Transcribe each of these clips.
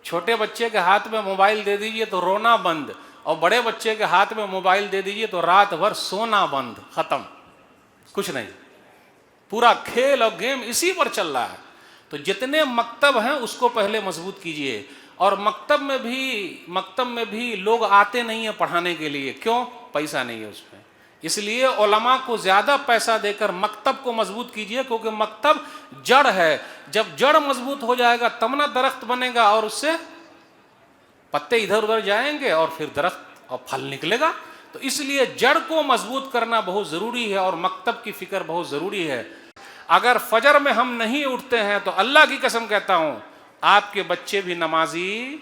छोटे बच्चे के हाथ में मोबाइल दे दीजिए तो रोना बंद, और बड़े बच्चे के हाथ में मोबाइल दे दीजिए तो रात भर सोना बंद, खत्म, कुछ नहीं। पूरा खेल और गेम इसी पर चल रहा है। तो जितने मकतब हैं उसको पहले मजबूत कीजिए। और मकतब में भी लोग आते नहीं है पढ़ाने के लिए, क्यों? पैसा नहीं है उसमें। इसलिए उलमा को ज्यादा पैसा देकर मकतब को मजबूत कीजिए, क्योंकि मकतब जड़ है। जब जड़ मजबूत हो जाएगा तब ना दरख्त बनेगा, और उससे पत्ते इधर उधर जाएंगे और फिर दरख्त और फल निकलेगा। तो इसलिए जड़ को मजबूत करना बहुत जरूरी है और मकतब की फिक्र बहुत जरूरी है। अगर फजर में हम नहीं उठते हैं तो अल्लाह की कसम कहता हूं, आपके बच्चे भी नमाजी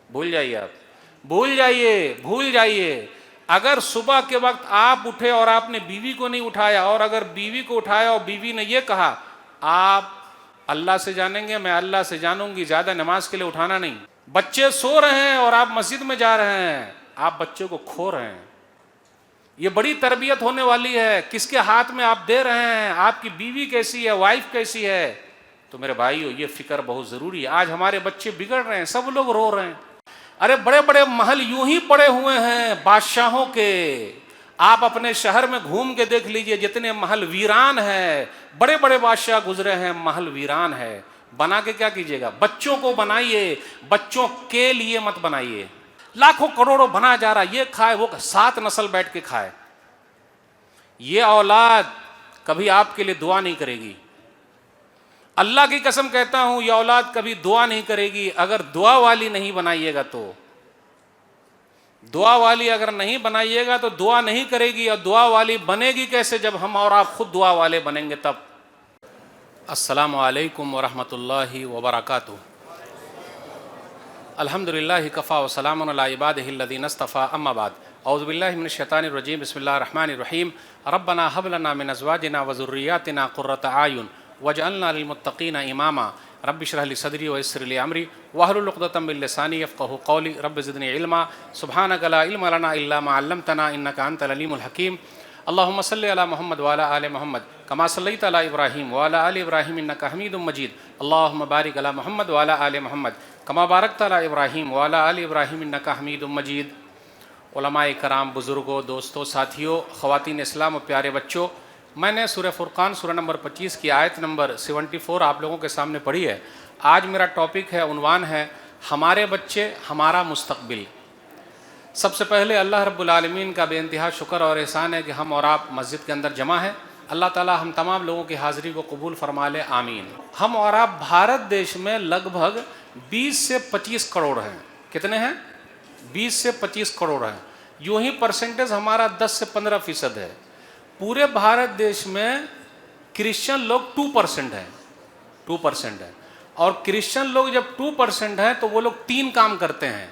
भूल जाइए, आप भूल जाइए। अगर सुबह के वक्त आप उठे और आपने बीवी को नहीं उठाया, और अगर बीवी को उठाया और बीवी ने यह कहा आप अल्लाह से जानेंगे, मैं अल्लाह से जानूंगी, ज्यादा नमाज के लिए उठाना नहीं। बच्चे सो रहे हैं और आप मस्जिद में जा रहे हैं, आप बच्चे को खो रहे हैं। ये बड़ी तरबियत होने वाली है। किसके हाथ में आप दे रहे हैं, आपकी बीवी कैसी है, वाइफ कैसी है। तो मेरे भाइयों, ये फिक्र बहुत जरूरी है। आज हमारे बच्चे बिगड़ रहे हैं, सब लोग रो रहे हैं। अरे बड़े बड़े महल यूं ही पड़े हुए हैं बादशाहों के। आप अपने शहर में घूम के देख लीजिए, जितने महल वीरान है, बड़े बड़े बादशाह गुजरे हैं, महल वीरान है। बना के क्या कीजिएगा? बच्चों को बनाइए, बच्चों के लिए मत बनाइए। लाखों करोड़ों बना जा रहा, ये खाए वो 7 नस्ल बैठ के खाए। ये औलाद कभी आपके लिए दुआ नहीं करेगी। अल्लाह की कसम कहता हूं, ये औलाद कभी दुआ नहीं करेगी। अगर दुआ वाली नहीं बनाइएगा तो, दुआ वाली अगर नहीं बनाइएगा तो दुआ नहीं करेगी। और दुआ वाली बनेगी कैसे? जब हम और आप खुद दुआ वाले बनेंगे तब। अस्सलामु अलैकुम वरहमतुल्लाहि वबरकातुहू। अल्हम्दुलिल्लाहि कफ़ा व सलामुन अला इबादिहिल्लज़ीना इस्तफ़ा, अम्मा बाद। औज़ु बिल्लाहि मिनश शैतानिर रजीम, बिस्मिल्लाहिर रहमानिर रहीम। रब्बना हब लना मिन अज़वाजिना व ज़ुर्रिय्यातिना क़ुर्रता आयुन वजअलना लिलमुत्तक़ीना इमामा। रब्बि इश्रह ली सदरी व यस्सिर ली अमरी वहलुल उक़दतम मिन लिसानी यफ़क़हू क़ौली। रब्बि ज़िदनी इल्मा सुब्हानका ला इल्मा लना इल्ला मा अल्लमतना इन्नका अंतल अलीमुल हकीम। अल्लाहुम्मा सल्लि अला मुहम्मद व अला आलि मुहम्मद कमा सल्लैता अला इब्राहीम व अला आलि इब्राहीम इन्नका हमीदुम मजीद। अल्लाहुम्मा बारिक अला मुहम्मद व अला आलि मुहम्मद कमा बारकता अला इब्राहीम व अला आलि इब्राहीम इन्नका हमीदुम मजीद। उलमाए कराम, बुजुर्गों, दोस्तों, साथियों, ख़वातीन इस्लाम और प्यारे बच्चों, मैंने सूरह फुरक़ान सूरह नंबर 25 की आयत नंबर 74 आप लोगों के सामने पढ़ी है। आज मेरा टॉपिक है, उन्वान है, हमारे बच्चे हमारा मुस्तक़बिल। सबसे पहले अल्लाह रब्बुल आलमीन का बेइंतहा शुक्र और एहसान है कि हम और आप मस्जिद के अंदर जमा है। अल्लाह ताला हम तमाम लोगों की हाज़िरी को कबूल फरमा ले, आमीन। हम और आप भारत देश में लगभग 20 से 25 करोड़ हैं। कितने हैं? 20 से 25 करोड़ हैं। यूं ही परसेंटेज हमारा 10 से 15% है। पूरे भारत देश में क्रिश्चियन लोग 2% हैं, 2% है। और क्रिश्चियन लोग जब 2% हैं तो वो लोग 3 काम करते हैं,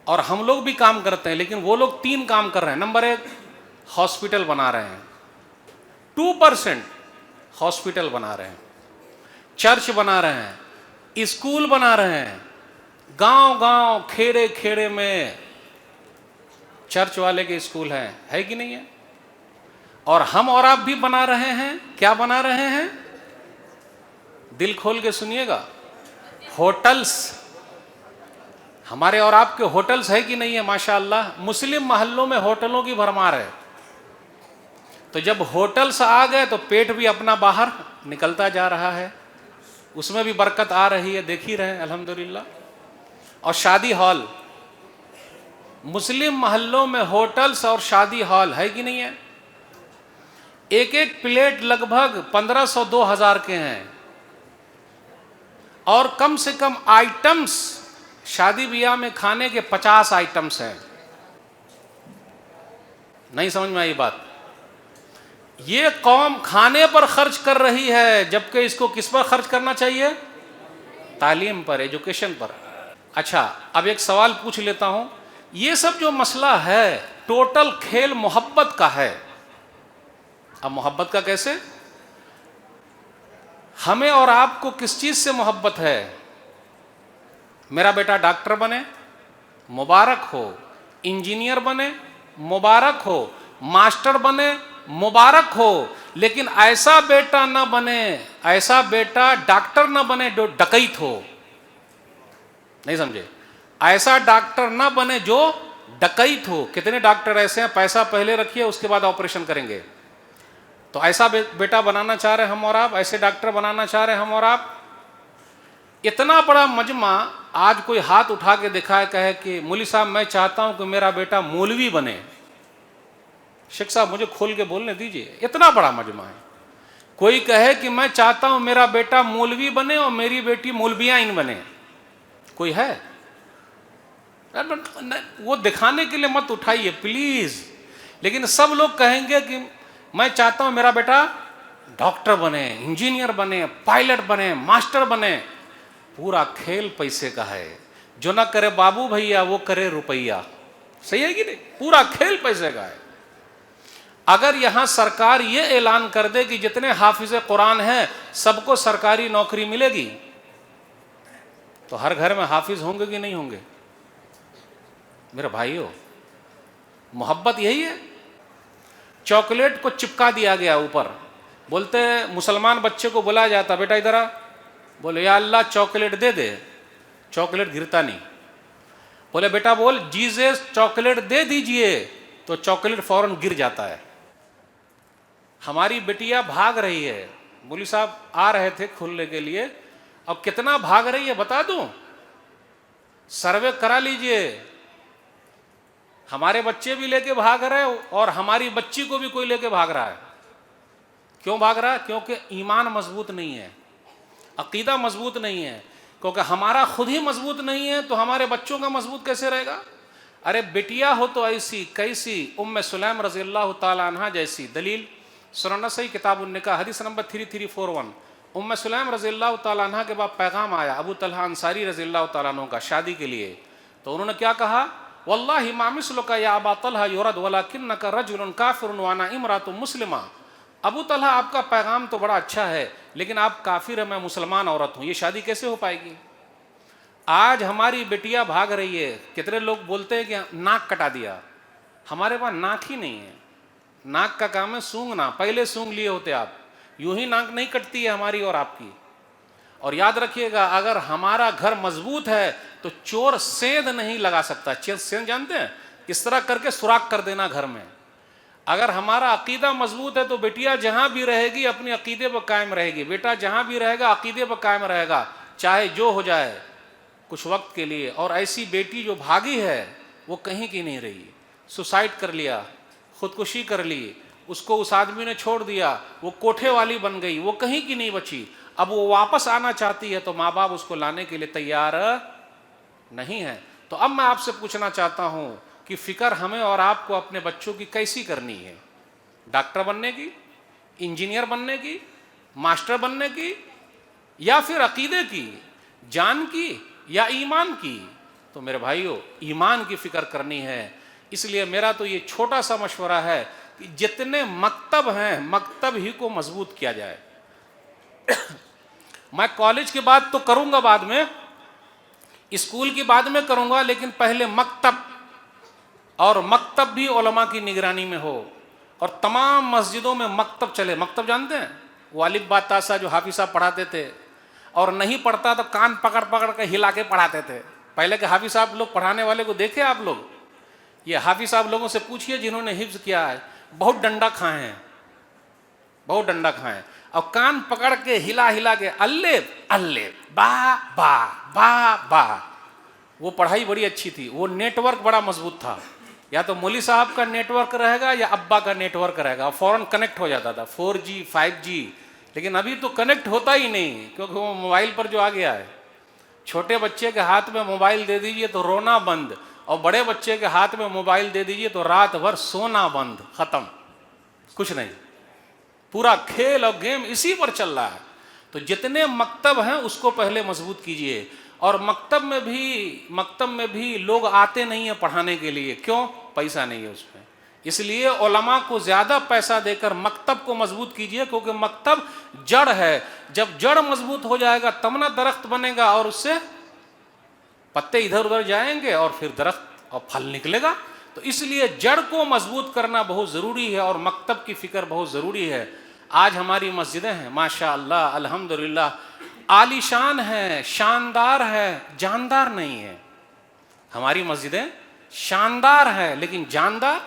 और हम लोग भी काम करते हैं, लेकिन वो लोग 3 काम कर रहे हैं। नंबर 1, हॉस्पिटल बना रहे हैं, 2% हॉस्पिटल बना रहे हैं, चर्च बना रहे हैं, स्कूल बना रहे हैं। गांव गांव, खेड़े खेड़े में चर्च वाले के स्कूल हैं, है कि नहीं है? और हम और आप भी बना रहे हैं। क्या बना रहे हैं? दिल खोल के सुनिएगा, होटल्स। हमारे और आपके होटल्स है कि नहीं है? माशाअल्लाह, मुस्लिम मोहल्लों में होटलों की भरमार है। तो जब होटल्स आ गए तो पेट भी अपना बाहर निकलता जा रहा है, उसमें भी बरकत आ रही है, देख ही रहे हैं अल्हम्दुलिल्लाह। और शादी हॉल, मुस्लिम मोहल्लों में होटल्स और शादी हॉल है कि नहीं है? एक एक प्लेट लगभग 1500-2000 के हैं, और कम से कम आइटम्स शादी ब्याह में खाने के 50 आइटम्स हैं। नहीं समझ में आई बात? ये कौम खाने पर खर्च कर रही है, जबकि इसको किस पर खर्च करना चाहिए? तालीम पर, एजुकेशन पर। अच्छा, अब एक सवाल पूछ लेता हूं। ये सब जो मसला है टोटल खेल मोहब्बत का है। अब मोहब्बत का कैसे? हमें और आपको किस चीज से मोहब्बत है? मेरा बेटा डॉक्टर बने, मुबारक हो। इंजीनियर बने, मुबारक हो। मास्टर बने, मुबारक हो। लेकिन ऐसा बेटा ना बने, ऐसा बेटा डॉक्टर ना बने जो डकैत हो, नहीं समझे, ऐसा डॉक्टर ना बने जो डकैत हो। कितने डॉक्टर ऐसे हैं, पैसा पहले रखिए उसके बाद ऑपरेशन करेंगे। तो ऐसा बेटा बनाना चाह रहे हम और आप, ऐसे डॉक्टर बनाना चाह रहे हम और आप। इतना बड़ा मजमा, आज कोई हाथ उठा के दिखाए, कहे कि मौलवी साहब मैं चाहता हूं कि मेरा बेटा मौलवी बने। शेख साहब मुझे खोल के बोलने दीजिए, इतना बड़ा मजमा है। कोई कहे कि मैं चाहता हूं मेरा बेटा मौलवी बने और मेरी बेटी मौलवियाइन बने, कोई है? वो दिखाने के लिए मत उठाइए प्लीज। लेकिन सब लोग कहेंगे कि मैं चाहता हूं मेरा बेटा डॉक्टर बने, इंजीनियर बने, पायलट बने, मास्टर बने। पूरा खेल पैसे का है। जो ना करे बाबू भैया वो करे रुपया, सही है कि नहीं? पूरा खेल पैसे का है। अगर यहां सरकार ये ऐलान कर दे कि जितने हाफिज कुरान हैं सबको सरकारी नौकरी मिलेगी, तो हर घर में हाफिज होंगे कि नहीं होंगे? मेरे भाइयों, मोहब्बत यही है। चॉकलेट को चिपका दिया गया ऊपर, बोलते मुसलमान बच्चे को बुलाया जाता, बेटा इधर आ, बोले या अल्लाह चॉकलेट दे दे, चॉकलेट गिरता नहीं। बोले बेटा बोल जीसस चॉकलेट दे दीजिए, तो चॉकलेट फौरन गिर जाता है। हमारी बिटिया भाग रही है, मौलवी साहब आ रहे थे खुलने के लिए, अब कितना भाग रही है बता दूं? सर्वे करा लीजिए। हमारे बच्चे भी लेके भाग रहे और हमारी बच्ची को भी कोई लेके भाग रहा है। क्यों भाग रहा है? क्योंकि ईमान मजबूत नहीं है, अकीदा मजबूत नहीं है। क्योंकि हमारा खुद ही मजबूत नहीं है तो हमारे बच्चों का मजबूत कैसे रहेगा? अरे बिटिया हो तो ऐसी कैसी, उम्मे सुलैम रज़ी अल्लाह ताला अन्हा जैसी। दलील सुनना सही किताब निकाह हदीस नंबर 3341। उम्मे सुलैम रज़ी अल्लाह ताला अन्हा के बाद पैगाम आया अबू तलहा अंसारी रज़ी अल्लाह ताला अन्हु का शादी के लिए। तो उन्होंने क्या कहा? वल्लाहि मा मिस्लुका या अबा तलहा युरद वलाकिन्नका रजुलुन काफिरुन व अना इमरातुन मुस्लिमा। अबू तलहा आपका पैगाम तो बड़ा अच्छा है, लेकिन आप काफिर है, मैं मुसलमान औरत हूं, ये शादी कैसे हो पाएगी? आज हमारी बेटियां भाग रही है। कितने लोग बोलते हैं कि नाक कटा दिया, हमारे पास नाक ही नहीं है। नाक का काम है सूंघना, पहले सूंघ लिए होते आप। यूं ही नाक नहीं कटती है हमारी और आपकी। और याद रखिएगा, अगर हमारा घर मजबूत है तो चोर सेंध नहीं लगा सकता। सेंध जानते हैं? इस तरह करके सुराख कर देना घर में। अगर हमारा अकीदा मजबूत है तो बेटिया जहां भी रहेगी अपने अकीदे पर कायम रहेगी, बेटा जहां भी रहेगा अकीदे पर कायम रहेगा, चाहे जो हो जाए कुछ वक्त के लिए। और ऐसी बेटी जो भागी है वो कहीं की नहीं रही। सुसाइड कर लिया, खुदकुशी कर ली, उसको उस आदमी ने छोड़ दिया, वो कोठे वाली बन गई, वो कहीं की नहीं बची। अब वो वापस आना चाहती है तो माँ बाप उसको लाने के लिए तैयार नहीं है। तो अब मैं आपसे पूछना चाहता हूं कि फिक्र हमें और आपको अपने बच्चों की कैसी करनी है? डॉक्टर बनने की, इंजीनियर बनने की, मास्टर बनने की, या फिर अकीदे की, जान की, या ईमान की? तो मेरे भाइयों, ईमान की फिक्र करनी है। इसलिए मेरा तो ये छोटा सा मशवरा है कि जितने मकतब हैं मकतब ही को मजबूत किया जाए। मैं कॉलेज की बात तो करूंगा बाद में, स्कूल की बाद में करूंगा, लेकिन पहले मकतब, और मकतब भी उलमा की निगरानी में हो। और तमाम मस्जिदों में मकतब चले। मकतब जानते हैं? वो अलिफ बा ता सा जो हाफिज साहब पढ़ाते थे, और नहीं पढ़ता तो कान पकड़ पकड़ के हिला के पढ़ाते थे। पहले के हाफिज साहब लोग पढ़ाने वाले को देखे आप लोग? ये हाफिज साहब लोगों से पूछिए जिन्होंने हिफ्ज किया है, बहुत डंडा खाए हैं, बहुत डंडा खाए। और कान पकड़ के हिला हिला के अल्लेफ अल्लेफ बा बा बा बा। वो पढ़ाई बड़ी अच्छी थी, वो नेटवर्क बड़ा मजबूत था। या तो मौलवी साहब का नेटवर्क रहेगा या अब्बा का नेटवर्क रहेगा, फौरन कनेक्ट हो जाता था, 4G 5G। लेकिन अभी तो कनेक्ट होता ही नहीं, क्योंकि वो मोबाइल पर जो आ गया है। छोटे बच्चे के हाथ में मोबाइल दे दीजिए तो रोना बंद, और बड़े बच्चे के हाथ में मोबाइल दे दीजिए तो रात भर सोना बंद, खत्म, कुछ नहीं। पूरा खेल और गेम इसी पर चल रहा है। तो जितने मकतब हैं उसको पहले मजबूत कीजिए। और मकतब में भी लोग आते नहीं है पढ़ाने के लिए। क्यों? पैसा नहीं है उसमें। इसलिए उलमा को ज्यादा पैसा देकर मकतब को मजबूत कीजिए, क्योंकि मकतब जड़ है। जब जड़ मजबूत हो जाएगा तब ना दरख्त बनेगा, और उससे पत्ते इधर उधर जाएंगे और फिर दरख्त और फल निकलेगा। तो इसलिए जड़ को मजबूत करना बहुत जरूरी है और मकतब की फिक्र बहुत जरूरी है। आज हमारी मस्जिदें हैं माशा अल्लाह अल्हम्दुलिल्लाह, आलीशान है, शानदार है, जानदार नहीं है। हमारी मस्जिदें शानदार है लेकिन जानदार।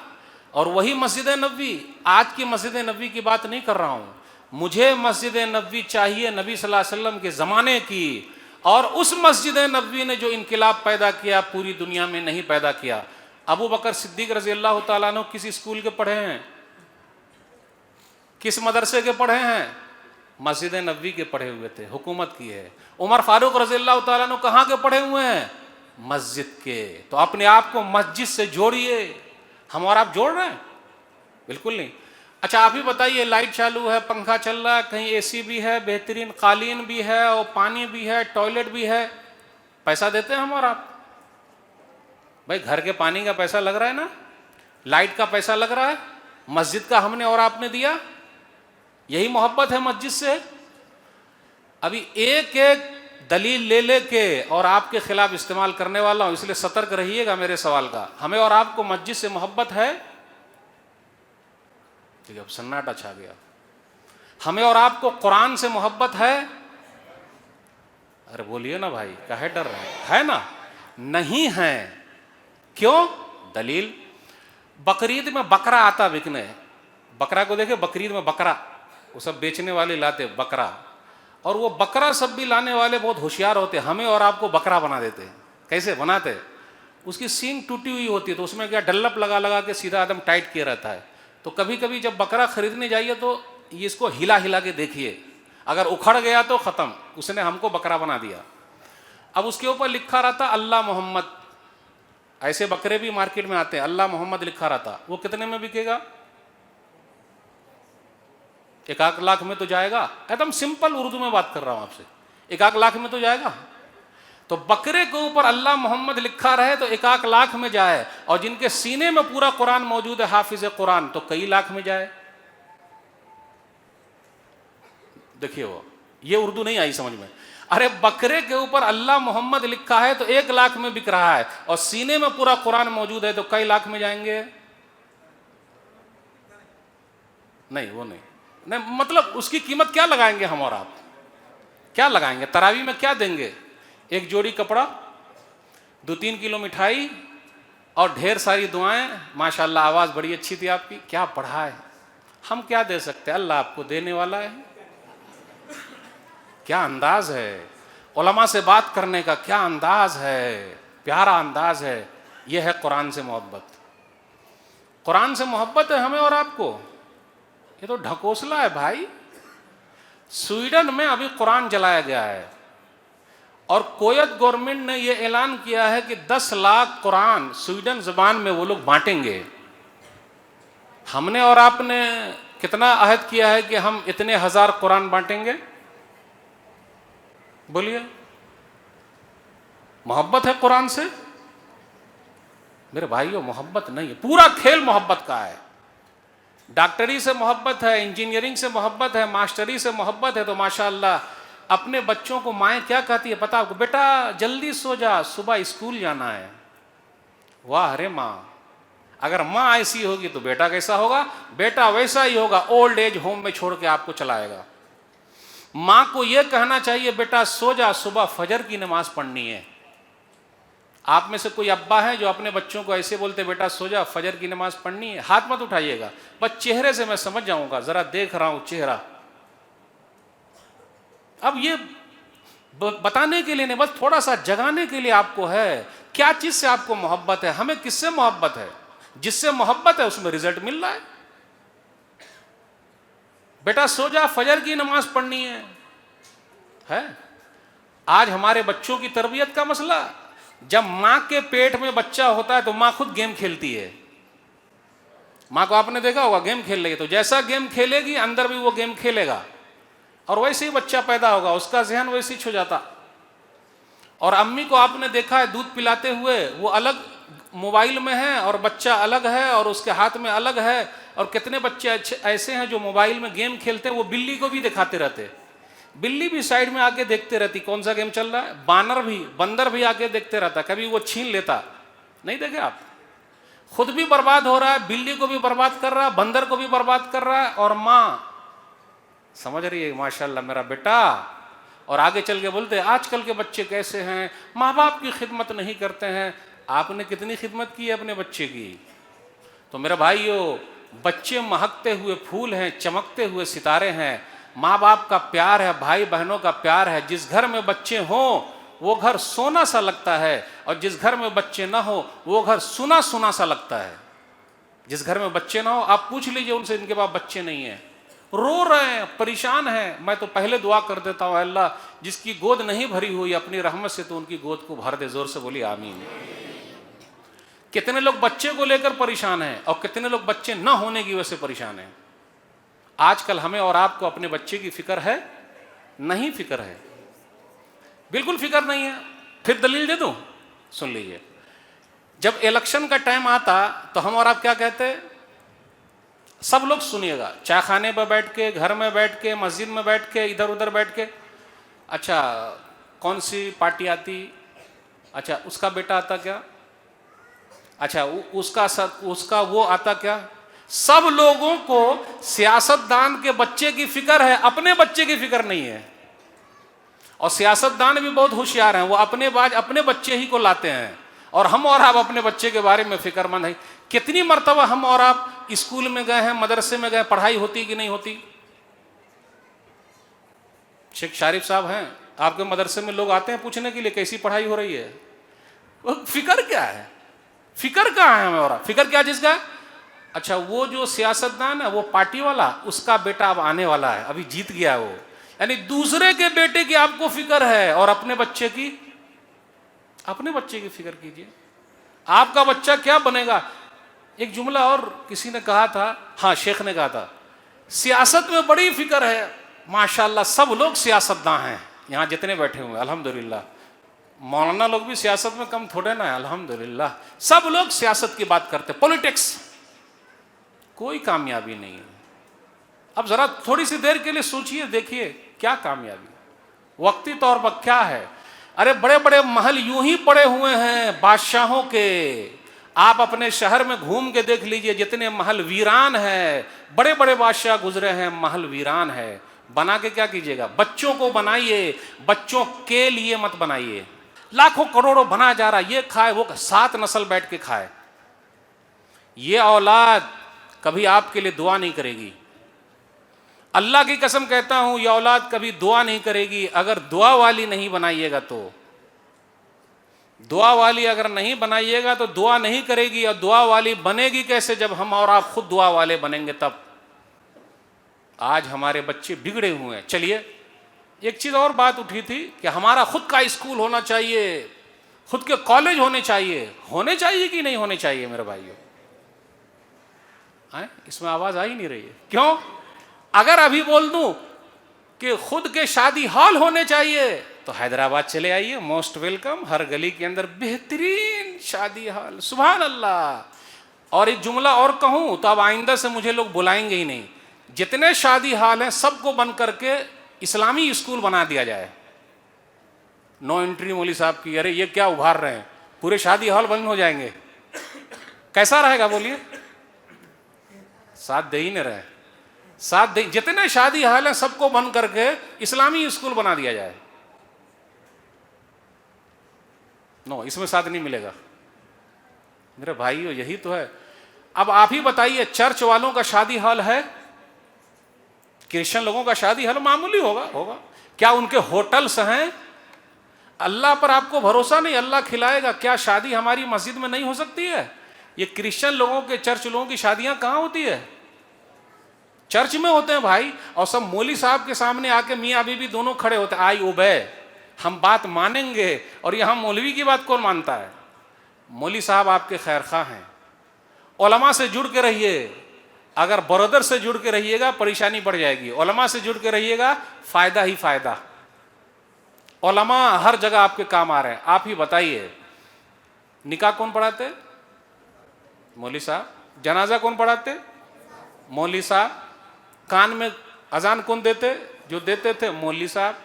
और वही मस्जिद नबवी, आज की मस्जिद नबवी की बात नहीं कर रहा हूँ, मुझे मस्जिद नबवी चाहिए नबी सल्लल्लाहु अलैहि वसल्लम के ज़माने की, और उस मस्जिद नबवी ने जो इनकलाब पैदा किया पूरी दुनिया में नहीं पैदा किया। अबू बकर सिद्दीक रज़ी अल्लाह तआला अन्हु किस स्कूल के पढ़े हैं, किस मदरसे के पढ़े हैं? मस्जिद नबवी के पढ़े हुए थे, हुकूमत की है। उमर फारूक रज़ी अल्लाह तआला अन्हु कहाँ के पढ़े हुए हैं? मस्जिद के। तो अपने आप को मस्जिद से जोड़िए। हम और आप जोड़ रहे हैं? बिल्कुल नहीं। अच्छा आप ही बताइए, लाइट चालू है, पंखा चल रहा है, कहीं एसी भी है, बेहतरीन कालीन भी है, और पानी भी है, टॉयलेट भी है, पैसा देते हैं हम और आप? भाई घर के पानी का पैसा लग रहा है ना, लाइट का पैसा लग रहा है, मस्जिद का हमने और आपने दिया। यही मोहब्बत है मस्जिद से। अभी एक एक दलील ले लेके और आपके खिलाफ इस्तेमाल करने वाला हूं, इसलिए सतर्क रहिएगा मेरे सवाल का। हमें और आपको मस्जिद से मोहब्बत है? ठीक है, अब सन्नाटा छा गया। हमें और आपको कुरान से मोहब्बत है? अरे बोलिए ना भाई, काहे डर रहे है ना? नहीं है। क्यों? दलील, बकरीद में बकरा आता बिकने, बकरा को देखे, बकरीद में बकरा, वो सब बेचने वाले लाते बकरा, और वो बकरा सब भी लाने वाले बहुत होशियार होते, हमें और आपको बकरा बना देते। कैसे बनाते? उसकी सींग टूटी हुई होती है तो उसमें क्या डल्लप लगा लगा के सीधा एकदम टाइट किया रहता है। तो कभी कभी जब बकरा खरीदने जाइए तो ये इसको हिला हिला के देखिए, अगर उखड़ गया तो ख़त्म, उसने हमको बकरा बना दिया। अब उसके ऊपर लिखा रहता अल्लाह मोहम्मद, ऐसे बकरे भी मार्केट में आते हैं, अल्लाह मोहम्मद लिखा रहता। वो कितने में बिकेगा? 1 लाख में तो जाएगा। एकदम सिंपल उर्दू में बात कर रहा हूं आपसे, 1 लाख में तो जाएगा। तो बकरे के ऊपर अल्लाह मोहम्मद लिखा रहे तो 1 लाख में जाए, और जिनके सीने में पूरा कुरान मौजूद है, हाफिज कुरान, तो कई लाख में जाए। देखिए वो, ये उर्दू नहीं आई समझ में। अरे बकरे के ऊपर अल्लाह मोहम्मद लिखा है तो 1 लाख में बिक रहा है, और सीने में पूरा कुरान मौजूद है तो कई लाख में जाएंगे। नहीं वो नहीं, नहीं मतलब उसकी कीमत क्या लगाएंगे हम और आप? क्या लगाएंगे? तरावी में क्या देंगे? 1 जोड़ी कपड़ा, 2-3 किलो मिठाई और ढेर सारी दुआएं। माशाल्लाह आवाज़ बड़ी अच्छी थी आपकी, क्या पढ़ा है। हम क्या दे सकते हैं? अल्लाह आपको देने वाला है। क्या अंदाज है उलमा से बात करने का, क्या अंदाज है, प्यारा अंदाज है। यह है कुरान से मोहब्बत। कुरान से मोहब्बत है हमें और आपको। ये तो ढकोसला है भाई। स्वीडन में अभी कुरान जलाया गया है, और कोयत गवर्नमेंट ने यह ऐलान किया है कि 10 लाख कुरान स्वीडन ज़बान में वो लोग बांटेंगे। हमने और आपने कितना अहद किया है कि हम इतने 1000 कुरान बांटेंगे? बोलिए। मोहब्बत है कुरान से? मेरे भाइयों मोहब्बत नहीं है, पूरा खेल मोहब्बत का है। डॉक्टरी से मोहब्बत है, इंजीनियरिंग से मोहब्बत है, मास्टरी से मोहब्बत है। तो माशाअल्लाह अपने बच्चों को माएँ क्या कहती है पता आपको? बेटा जल्दी सो जा, सुबह स्कूल जाना है। वाह रे माँ, अगर माँ ऐसी होगी तो बेटा कैसा होगा? बेटा वैसा ही होगा, ओल्ड एज होम में छोड़ के आपको चलाएगा। माँ को यह कहना चाहिए बेटा सो जा, सुबह फजर की नमाज पढ़नी है। आप में से कोई अब्बा है जो अपने बच्चों को ऐसे बोलते बेटा सो जा, फजर की नमाज पढ़नी है? हाथ मत उठाइएगा, बस चेहरे से मैं समझ जाऊंगा, जरा देख रहा हूं चेहरा। अब ये बताने के लिए नहीं, बस थोड़ा सा जगाने के लिए आपको है, क्या चीज से आपको मोहब्बत है, हमें किससे मोहब्बत है? जिससे मोहब्बत है उसमें रिजल्ट मिल रहा है। बेटा सो जा, फजर की नमाज पढ़नी है? आज हमारे बच्चों की तरबियत का मसला, जब मां के पेट में बच्चा होता है तो मां खुद गेम खेलती है। मां को आपने देखा होगा गेम खेल रही है, तो जैसा गेम खेलेगी अंदर भी वो गेम खेलेगा, और वैसे ही बच्चा पैदा होगा, उसका जहन वैसे ही छो जाता। और अम्मी को आपने देखा है दूध पिलाते हुए, वो अलग मोबाइल में है और बच्चा अलग है और उसके हाथ में अलग है। और कितने बच्चे ऐसे हैं जो मोबाइल में गेम खेलते हैं, वो बिल्ली को भी दिखाते रहते, बिल्ली भी साइड में आके देखते रहती कौन सा गेम चल रहा है। बंदर भी आके देखते रहता, कभी वो छीन लेता। नहीं देखे आप? खुद भी बर्बाद हो रहा है, बिल्ली को भी बर्बाद कर रहा है, बंदर को भी बर्बाद कर रहा है, और माँ समझ रही है, माशाल्लाह मेरा बेटा। और आगे चल के बोलते आजकल के बच्चे कैसे हैं, माँ बाप की खिदमत नहीं करते हैं। आपने कितनी खिदमत की है अपने बच्चे की? तो मेरे भाइयों, बच्चे महकते हुए फूल हैं, चमकते हुए सितारे हैं। माँ बाप का प्यार है, भाई बहनों का प्यार है। जिस घर में बच्चे हों वो घर सोना सा लगता है, और जिस घर में बच्चे ना हो वो घर सुना सुना सा लगता है। जिस घर में बच्चे ना हो, आप पूछ लीजिए उनसे, इनके पास बच्चे नहीं हैं, रो रहे हैं, परेशान हैं। मैं तो पहले दुआ कर देता हूँ, अल्लाह जिसकी गोद नहीं भरी हुई अपनी रहमत से तो उनकी गोद को भर दे। जोर से बोली आमीन। कितने लोग बच्चे को लेकर परेशान हैं और कितने लोग बच्चे न होने की वजह से परेशान हैं। आजकल हमें और आपको अपने बच्चे की फिक्र है? नहीं फिक्र है, बिल्कुल फिक्र नहीं है। फिर दलील दे दूं, सुन लीजिए। जब इलेक्शन का टाइम आता तो हम और आप क्या कहते? सब लोग सुनिएगा, चाय खाने पर बैठ के, घर में बैठ के, मस्जिद में बैठ के, इधर उधर बैठ के, अच्छा कौन सी पार्टी आती, अच्छा उसका बेटा आता क्या, अच्छा उसका वो आता क्या। सब लोगों को सियासतदान के बच्चे की फिक्र है, अपने बच्चे की फिक्र नहीं है। और सियासतदान भी बहुत होशियार हैं, वो अपने बच्चे ही को लाते हैं, और हम और आप अपने बच्चे के बारे में फिक्रमंद हैं। कितनी मर्तबा हम और आप स्कूल में गए हैं, मदरसे में गए, पढ़ाई होती कि नहीं होती? शेख शारिफ साहब हैं, आपके मदरसे में लोग आते हैं पूछने के लिए कैसी पढ़ाई हो रही है। वो फिक्र क्या है? फिक्र कहाँ है हमें और आप? फिक्र क्या जिसका? अच्छा वो जो सियासतदान है, वो पार्टी वाला, उसका बेटा अब आने वाला है, अभी जीत गया वो। यानी दूसरे के बेटे की आपको फिक्र है, और अपने बच्चे की फिक्र कीजिए। आपका बच्चा क्या बनेगा? एक जुमला और किसी ने कहा था, हाँ शेख ने कहा था, सियासत में बड़ी फिक्र है। माशाल्लाह सब लोग सियासतदान हैं यहाँ जितने बैठे हुए, अल्हम्दुलिल्लाह। मौलाना लोग भी सियासत में कम थोड़े ना है, अल्हम्दुलिल्लाह। सब लोग सियासत की बात करते, पॉलिटिक्स। कोई कामयाबी नहीं है। अब जरा थोड़ी सी देर के लिए सोचिए, देखिए क्या कामयाबी वक्ती तौर पर क्या है। अरे बड़े बड़े महल यूं ही पड़े हुए हैं बादशाहों के। आप अपने शहर में घूम के देख लीजिए, जितने महल वीरान है, बड़े बड़े बादशाह गुजरे हैं, महल वीरान है। बना के क्या कीजिएगा? बच्चों को बनाइए, बच्चों के लिए मत बनाइए। लाखों करोड़ों बना जा रहा, ये खाए वो 7 नस्ल बैठ के खाए। ये औलाद कभी आपके लिए दुआ नहीं करेगी। अल्लाह की कसम कहता हूं, ये औलाद कभी दुआ नहीं करेगी अगर दुआ वाली नहीं बनाइएगा तो। दुआ वाली अगर नहीं बनाइएगा तो दुआ नहीं करेगी, और दुआ वाली बनेगी कैसे? जब हम और आप खुद दुआ वाले बनेंगे तब। आज हमारे बच्चे बिगड़े हुए हैं। चलिए एक चीज और बात उठी थी कि हमारा खुद का स्कूल होना चाहिए, खुद के कॉलेज होने चाहिए कि नहीं होने चाहिए? मेरे भाइयों, इसमें आवाज आ ही नहीं रही है, क्यों? अगर अभी बोल दूं कि खुद के शादी हॉल होने चाहिए तो हैदराबाद चले आइए, मोस्ट वेलकम। हर गली के अंदर बेहतरीन शादी हॉल, सुभान अल्लाह। और एक जुमला और कहूं तो अब आइंदा से मुझे लोग बुलाएंगे ही नहीं। जितने शादी हॉल हैं सबको बंद करके इस्लामी स्कूल बना दिया जाए। नो एंट्री मौली साहब की। अरे ये क्या उभार रहे हैं, पूरे शादी हॉल बंद हो जाएंगे, कैसा रहेगा बोलिए? साथ दे ही नहीं रहे, साथ दे। जितने शादी हॉल हैं सबको बंद करके इस्लामी स्कूल बना दिया जाए। नो, इसमें साथ नहीं मिलेगा मेरे भाइयों, यही तो है। अब आप ही बताइए, चर्च वालों का शादी हॉल है, क्रिश्चियन लोगों का शादी हॉल मामूली होगा। क्या उनके होटल्स हैं? अल्लाह पर आपको भरोसा नहीं, अल्लाह खिलाएगा। क्या शादी हमारी मस्जिद में नहीं हो सकती है? ये क्रिश्चियन लोगों के, चर्च लोगों की शादियां कहां होती है? चर्च में होते हैं भाई। और सब मौली साहब के सामने आके मियाँ बीवी दोनों खड़े होते हैं, आई उबे, हम बात मानेंगे। और यहां मौलवी की बात कौन मानता है? मौली साहब आपके खैर खा हैं। उलमा से जुड़ के रहिए, अगर बरदर से जुड़ के रहिएगा परेशानी बढ़ जाएगी, उलमा से जुड़ के रहिएगा फायदा ही फायदा। उलमा हर जगह आपके काम आ रहे हैं। आप ही बताइए, निकाह कौन पढ़ाते? मौली साहब। जनाजा कौन पढ़ाते? मौली साहब। कान में अजान कौन देते? जो देते थे मौली साहब।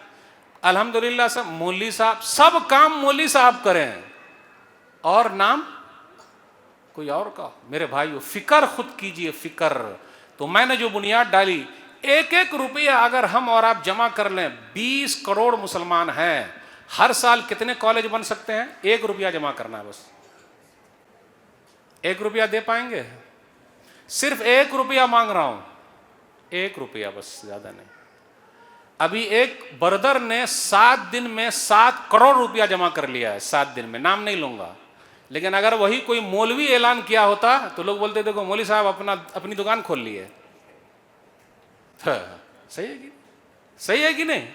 अल्हम्दुलिल्लाह सब मौली साहब, सब काम मौली साहब करें, और नाम कोई और का। मेरे भाइयों, फिक्र खुद कीजिए, फिक्र। तो मैंने जो बुनियाद डाली, एक एक रुपया अगर हम और आप जमा कर लें, 20 करोड़ मुसलमान हैं, हर साल कितने कॉलेज बन सकते हैं? 1 रुपया जमा करना है बस। 1 रुपया दे पाएंगे? सिर्फ 1 रुपया मांग रहा हूं, 1 रुपया बस, ज्यादा नहीं। अभी एक ब्रदर ने 7 दिन में 7 करोड़ रुपया जमा कर लिया है, 7 दिन में। नाम नहीं लूंगा, लेकिन अगर वही कोई मौलवी ऐलान किया होता तो लोग बोलते देखो मौलवी साहब अपनी दुकान खोल ली है। सही है कि सही है कि नहीं?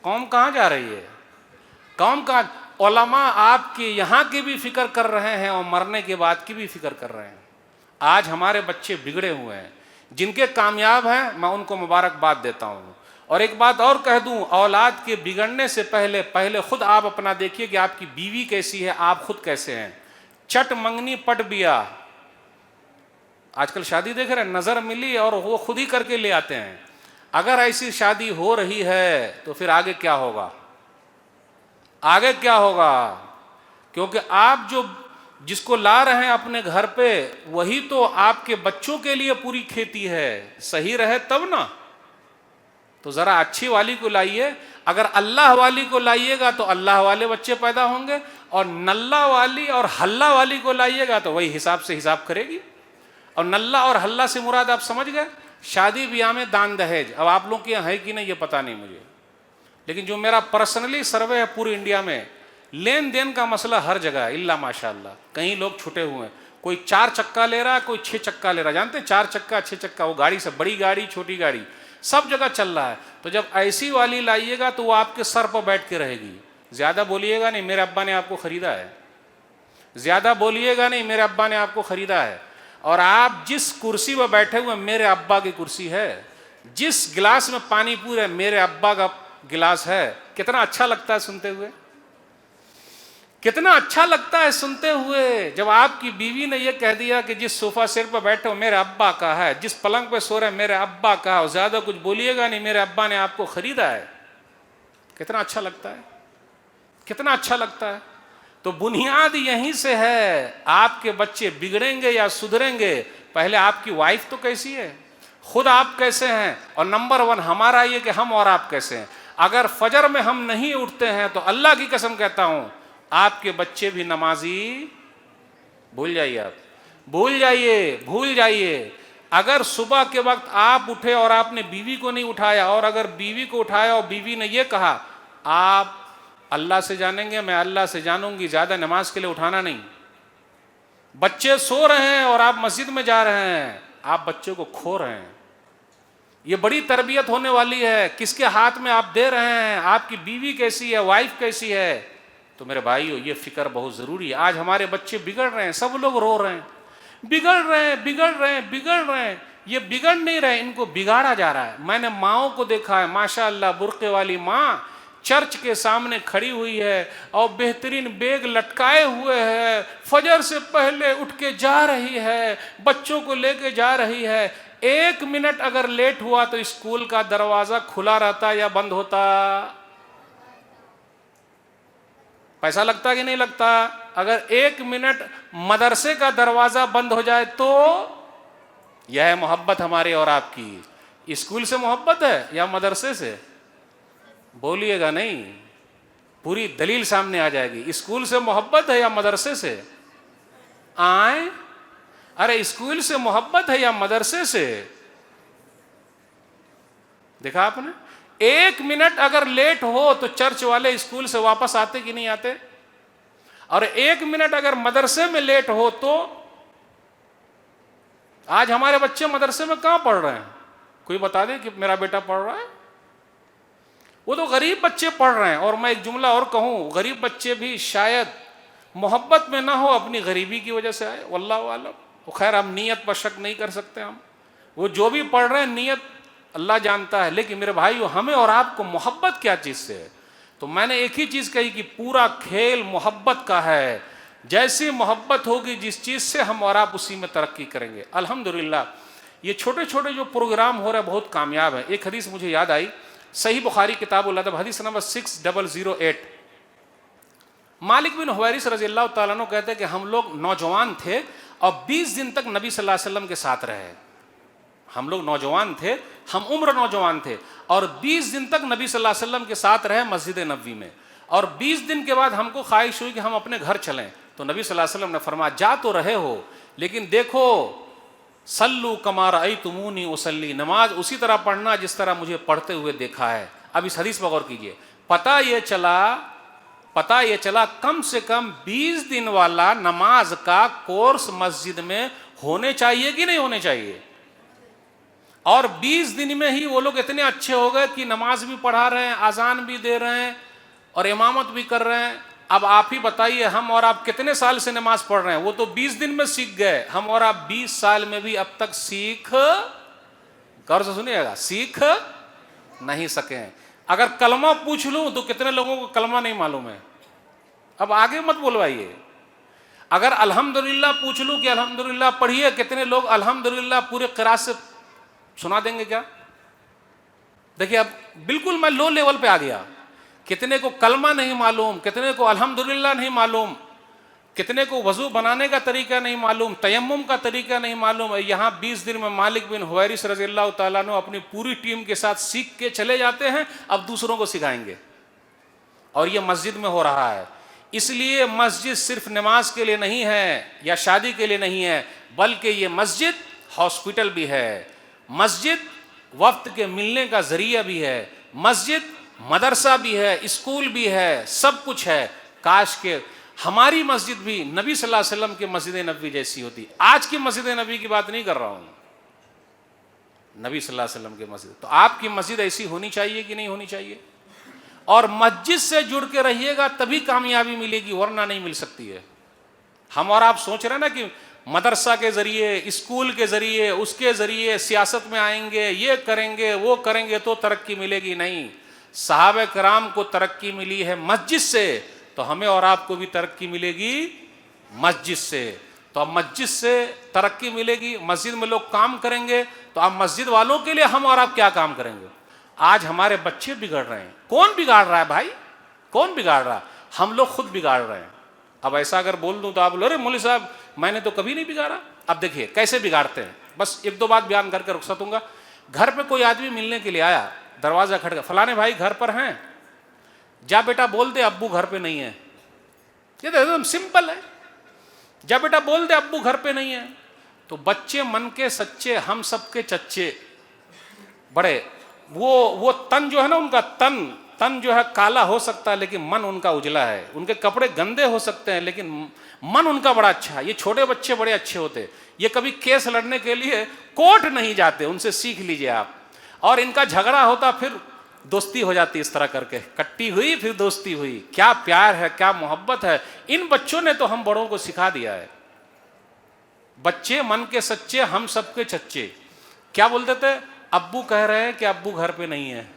कौम कहां जा रही है? कौम का उलमा आपके यहां की भी फिक्र कर रहे हैं और मरने के बाद की भी फिक्र कर रहे हैं। आज हमारे बच्चे बिगड़े हुए हैं, जिनके कामयाब हैं मैं उनको मुबारकबाद देता हूं। और एक बात और कह दूं, औलाद के बिगड़ने से पहले खुद आप अपना देखिए कि आपकी बीवी कैसी है, आप खुद कैसे हैं। चट मंगनी पट बिया, आजकल शादी देख रहे हैं, नजर मिली और वो खुद ही करके ले आते हैं। अगर ऐसी शादी हो रही है तो फिर आगे क्या होगा? आगे क्या होगा? क्योंकि आप जिसको ला रहे हैं अपने घर पे, वही तो आपके बच्चों के लिए पूरी खेती है। सही रहे तब ना। तो जरा अच्छी वाली को लाइए। अगर अल्लाह वाली को लाइएगा तो अल्लाह वाले बच्चे पैदा होंगे, और नल्ला वाली और हल्ला वाली को लाइएगा तो वही हिसाब से हिसाब करेगी। और नल्ला और हल्ला से मुराद आप समझ गए? शादी ब्याह में दान दहेज। अब आप लोग के यहाँ है कि नहीं ये पता नहीं मुझे, लेकिन जो मेरा पर्सनली सर्वे है पूरी इंडिया में, लेन देन का मसला हर जगह है, इल्ला माशाअल्लाह। कहीं लोग छुटे हुए हैं, कोई 4 चक्का ले रहा है, कोई 6 चक्का ले रहा है। जानते हैं 4 चक्का 6 चक्का, वो गाड़ी से बड़ी गाड़ी छोटी गाड़ी सब जगह चल रहा है। तो जब ऐसी वाली लाइएगा तो वो आपके सर पर बैठ के रहेगी। ज्यादा बोलिएगा नहीं, मेरे अब्बा ने आपको खरीदा है। ज्यादा बोलिएगा नहीं, मेरे अब्बा ने आपको खरीदा है। और आप जिस कुर्सी पर बैठे हुए, मेरे अब्बा की कुर्सी है। जिस गिलास में पानी पूरे, मेरे अब्बा का गिलास है। कितना अच्छा लगता है सुनते हुए, कितना अच्छा लगता है सुनते हुए। जब आपकी बीवी ने यह कह दिया कि जिस सोफा सेट पर बैठे हो मेरे अब्बा का है, जिस पलंग पे सो रहे मेरे अब्बा का है, ज्यादा कुछ बोलिएगा नहीं, मेरे अब्बा ने आपको खरीदा है। कितना अच्छा लगता है, कितना अच्छा लगता है। तो बुनियाद यहीं से है। आपके बच्चे बिगड़ेंगे या सुधरेंगे, पहले आपकी वाइफ तो कैसी है, खुद आप कैसे हैं, और नंबर 1 हमारा ये कि हम और आप कैसे हैं। अगर फजर में हम नहीं उठते हैं तो अल्लाह की कसम कहता हूं आपके बच्चे भी नमाजी। भूल जाइए, आप भूल जाइए, भूल जाइए। अगर सुबह के वक्त आप उठे और आपने बीवी को नहीं उठाया, और अगर बीवी को उठाया और बीवी ने यह कहा आप अल्लाह से जानेंगे, मैं अल्लाह से जानूंगी, ज्यादा नमाज के लिए उठाना नहीं। बच्चे सो रहे हैं और आप मस्जिद में जा रहे हैं, आप बच्चे को खो रहे हैं। ये बड़ी तरबियत होने वाली है। किसके हाथ में आप दे रहे हैं, आपकी बीवी कैसी है, वाइफ कैसी है। तो मेरे भाइयों, ये फिक्र बहुत जरूरी है। आज हमारे बच्चे बिगड़ रहे हैं, सब लोग रो रहे हैं, बिगड़ रहे हैं, बिगड़ रहे हैं, बिगड़ रहे हैं। ये बिगड़ नहीं रहे, इनको बिगाड़ा जा रहा है। मैंने माओं को देखा है, माशाअल्लाह, बुर्के वाली माँ चर्च के सामने खड़ी हुई है और बेहतरीन बैग लटकाए हुए है, फजर से पहले उठ के जा रही है, बच्चों को लेके जा रही है। 1 मिनट अगर लेट हुआ तो स्कूल का दरवाजा खुला रहता या बंद होता? पैसा लगता कि नहीं लगता? अगर 1 मिनट मदरसे का दरवाजा बंद हो जाए तो? यह है मोहब्बत हमारी और आपकी। स्कूल से मोहब्बत है या मदरसे से? बोलिएगा नहीं, पूरी दलील सामने आ जाएगी। स्कूल से मोहब्बत है या मदरसे से? आए, अरे स्कूल से मोहब्बत है या मदरसे से? देखा आपने? 1 मिनट अगर लेट हो तो चर्च वाले स्कूल से वापस आते कि नहीं आते? और 1 मिनट अगर मदरसे में लेट हो तो? आज हमारे बच्चे मदरसे में कहां पढ़ रहे हैं? कोई बता दे कि मेरा बेटा पढ़ रहा है। वो तो गरीब बच्चे पढ़ रहे हैं। और मैं एक जुमला और कहूं, गरीब बच्चे भी शायद मोहब्बत में ना हो, अपनी गरीबी की वजह से आए, वल्लाहु आलम। खैर, हम नीयत पर शक नहीं कर सकते। हम वो जो भी पढ़ रहे हैं, नीयत अल्लाह जानता है। लेकिन मेरे भाइयों, हमें और आपको मोहब्बत क्या चीज से है? तो मैंने एक ही चीज कही कि पूरा खेल मोहब्बत का है। जैसी मोहब्बत होगी जिस चीज से, हम और आप उसी में तरक्की करेंगे। अल्हम्दुलिल्लाह, ये छोटे छोटे जो प्रोग्राम हो रहे हैं बहुत कामयाब है। एक हदीस मुझे याद आई, सही बुखारी किताबुल अदब, हदीस नंबर 6008। मालिक बिन हुवैरिस रज़ियल्लाहु ताला अन्हु कहते हैं कि हम लोग नौजवान थे और 20 दिन तक नबी सल्लल्लाहु अलैहि वसल्लम के साथ रहे। हम लोग नौजवान थे, हम उम्र नौजवान थे, और 20 दिन तक नबी सल्लल्लाहु अलैहि वसल्लम के साथ रहे मस्जिद नबवी में, और 20 दिन के बाद हमको ख्वाहिश हुई कि हम अपने घर चलें। तो नबी सल्लल्लाहु अलैहि वसल्लम ने फरमाया, जा तो रहे हो, लेकिन देखो, सल्लू कमा रअयतुमूनी उसल्ली, नमाज उसी तरह पढ़ना जिस तरह मुझे पढ़ते हुए देखा है। अब इस हदीस पर गौर कीजिए। पता ये चला कम से कम 20 दिन वाला नमाज का कोर्स मस्जिद में होने चाहिए कि नहीं होने चाहिए। और 20 दिन में ही वो लोग इतने अच्छे हो गए कि नमाज भी पढ़ा रहे हैं, आजान भी दे रहे हैं और इमामत भी कर रहे हैं। अब आप ही बताइए, हम और आप कितने साल से नमाज पढ़ रहे हैं? वो तो 20 दिन में सीख गए, हम और आप 20 साल में भी अब तक गौर से सुनिएगा, सीख नहीं सके। अगर कलमा पूछ लूं तो कितने लोगों को कलमा नहीं मालूम है? अब आगे मत बोलवाइए। अगर अल्हम्दुलिल्लाह पूछ लूं कि अल्हम्दुलिल्लाह पढ़िए, कितने लोग अल्हम्दुलिल्लाह पूरे क़िरात से सुना देंगे क्या? देखिए, अब बिल्कुल मैं लो लेवल पे आ गया। कितने को कलमा नहीं मालूम, कितने को अल्हम्दुलिल्लाह नहीं मालूम, कितने को वजू बनाने का तरीका नहीं मालूम, तयम्मुम का तरीका नहीं मालूम। यहाँ 20 दिन में मालिक बिन हुवैरिस रज़ियल्लाहु ताला अन्हु अपनी पूरी टीम के साथ सीख के चले जाते हैं, अब दूसरों को सिखाएंगे। और ये मस्जिद में हो रहा है। इसलिए मस्जिद सिर्फ नमाज के लिए नहीं है या शादी के लिए नहीं है, बल्कि ये मस्जिद हॉस्पिटल भी है, मस्जिद वक्त के मिलने का जरिया भी है, मस्जिद मदरसा भी है, स्कूल भी है, सब कुछ है। काश के हमारी मस्जिद भी नबी सल्लल्लाहु अलैहि वसल्लम के मस्जिद नबवी जैसी होती। आज की मस्जिद नबवी की बात नहीं कर रहा हूं, नबी सल्लल्लाहु अलैहि वसल्लम की मस्जिद। तो आपकी मस्जिद ऐसी होनी चाहिए कि नहीं होनी चाहिए? और मस्जिद से जुड़ के रहिएगा तभी कामयाबी मिलेगी, वरना नहीं मिल सकती है। हम और आप सोच रहे हैं ना कि मदरसा के जरिए, स्कूल के जरिए, उसके जरिए सियासत में आएंगे, ये करेंगे वो करेंगे तो तरक्की मिलेगी। नहीं, सहाबे कराम को तरक्की मिली है मस्जिद से, तो हमें और आपको भी तरक्की मिलेगी मस्जिद से। तो अब मस्जिद से तरक्की मिलेगी, मस्जिद में लोग काम करेंगे, तो अब मस्जिद वालों के लिए हम और आप क्या काम करेंगे? आज हमारे बच्चे बिगड़ रहे हैं। कौन बिगाड़ रहा है भाई? कौन बिगाड़ रहा है? हम लोग खुद बिगाड़ रहे हैं। अब ऐसा अगर बोल दूं तो आप बोलो, अरे मौलवी साहब मैंने तो कभी नहीं बिगाड़ा। अब देखिए कैसे बिगाड़ते हैं, बस एक दो बात बयान करके रुखसत दूंगा। घर पे कोई आदमी मिलने के लिए आया, दरवाजा खटका, फलाने भाई घर पर हैं? जा बेटा बोल दे अब्बू घर पे नहीं है। ये तो एकदम सिंपल है, जा बेटा बोल दे अब्बू घर पे नहीं है। तो बच्चे मन के सच्चे, हम सबके चच्चे बड़े। वो तन जो है ना, उनका तन जो है काला हो सकता है, लेकिन मन उनका उजला है। उनके कपड़े गंदे हो सकते हैं, लेकिन मन उनका बड़ा अच्छा है। ये छोटे बच्चे बड़े अच्छे होते, ये कभी केस लड़ने के लिए कोर्ट नहीं जाते, उनसे सीख लीजिए आप। और इनका झगड़ा होता फिर दोस्ती हो जाती, इस तरह करके कट्टी हुई फिर दोस्ती हुई। क्या प्यार है, क्या मोहब्बत है। इन बच्चों ने तो हम बड़ों को सिखा दिया है। बच्चे मन के सच्चे, हम सबके चच्चे। क्या बोलते थे? अब्बू कह रहे हैं कि अब्बू घर पे नहीं है।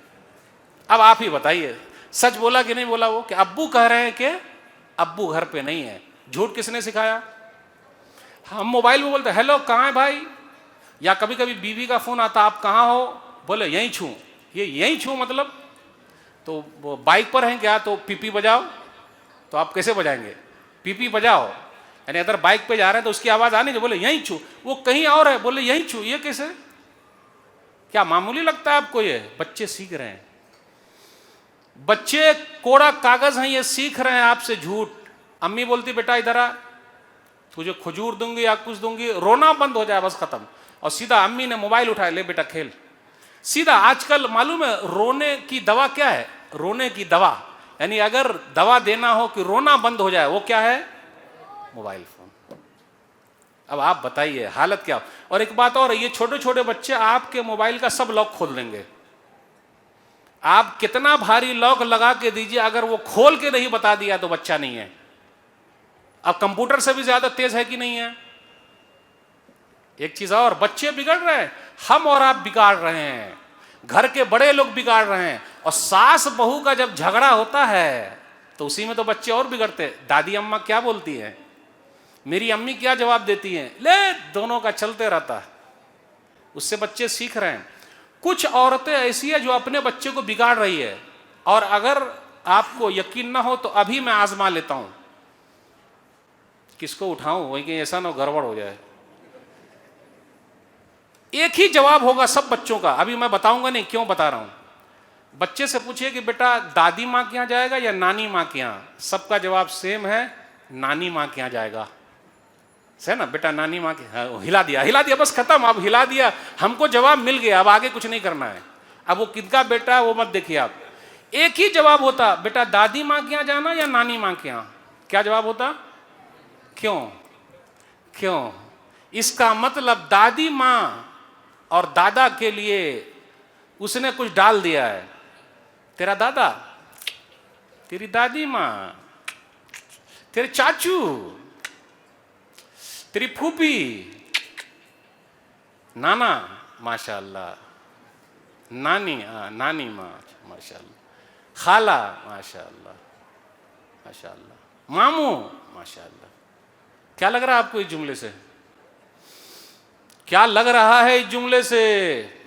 अब आप ही बताइए, सच बोला कि नहीं बोला वो, कि अब्बू कह रहे हैं कि अब्बू घर पे नहीं है। झूठ किसने सिखाया? हम मोबाइल में बोलते हेलो कहाँ है भाई, या कभी कभी बीवी का फोन आता, आप कहाँ हो? बोले यहीं छू। ये यहीं छू मतलब? तो वो बाइक पर हैं क्या? तो पीपी बजाओ। तो आप कैसे बजाएंगे? पीपी बजाओ, यानी अगर बाइक पे जा रहे हैं तो उसकी आवाज आनी चाहिए। बोले यहीं छू। वो कहीं और है, बोले यहीं छू। ये कैसे? क्या मामूली लगता है आपको? ये बच्चे सीख रहे हैं। बच्चे कोड़ा कागज हैं, ये सीख रहे हैं आपसे झूठ। अम्मी बोलती बेटा इधर आ, तुझे खजूर दूंगी या कुछ दूंगी, रोना बंद हो जाए बस खत्म। और सीधा अम्मी ने मोबाइल उठाया, ले बेटा खेल। सीधा आजकल मालूम है रोने की दवा क्या है? रोने की दवा, यानी अगर दवा देना हो कि रोना बंद हो जाए, वो क्या है? Mobile phone. अब आप बताइए हालत क्या। और एक बात और, ये छोटे छोटे बच्चे आपके मोबाइल का सब लॉक खोल देंगे। आप कितना भारी लॉक लगा के दीजिए, अगर वो खोल के नहीं बता दिया तो बच्चा नहीं है। अब कंप्यूटर से भी ज्यादा तेज है कि नहीं है? एक चीज और, बच्चे बिगड़ रहे हैं, हम और आप बिगाड़ रहे हैं, घर के बड़े लोग बिगाड़ रहे हैं। और सास बहू का जब झगड़ा होता है तो उसी में तो बच्चे और बिगड़ते हैं। दादी अम्मा क्या बोलती हैं, मेरी अम्मी क्या जवाब देती हैं, ले दोनों का चलते रहता है। उससे बच्चे सीख रहे हैं। कुछ औरतें ऐसी है जो अपने बच्चे को बिगाड़ रही है, और अगर आपको यकीन ना हो तो अभी मैं आजमा लेता हूं। किसको उठाऊं, वही कहीं ऐसा ना गड़बड़ हो जाए। एक ही जवाब होगा सब बच्चों का, अभी मैं बताऊंगा नहीं क्यों बता रहा हूं। बच्चे से पूछिए कि बेटा दादी माँ के यहाँ जाएगा या नानी माँ के यहाँ, सबका जवाब सेम है, नानी माँ के यहाँ जाएगा। है ना बेटा, नानी माँ के, हाँ, हिला दिया बस खत्म, अब हिला दिया, हमको जवाब मिल गया, अब आगे कुछ नहीं करना है। अब वो किसका बेटा है वो मत देखिए आप, एक ही जवाब होता, बेटा दादी माँ के यहाँ जाना या नानी माँ के यहाँ, क्या जवाब होता? क्यों? इसका मतलब दादी माँ और दादा के लिए उसने कुछ डाल दिया है। तेरा दादा, तेरी दादी माँ, तेरे चाचू, तेरी फूफी, नाना, माशाअल्लाह, नानी, नानी माँ, माशाअल्लाह, खाला, माशाअल्लाह, माशाअल्लाह, मामू, माशाअल्लाह। क्या लग रहा है आपको इस जुमले से? क्या लग रहा है इस जुमले से?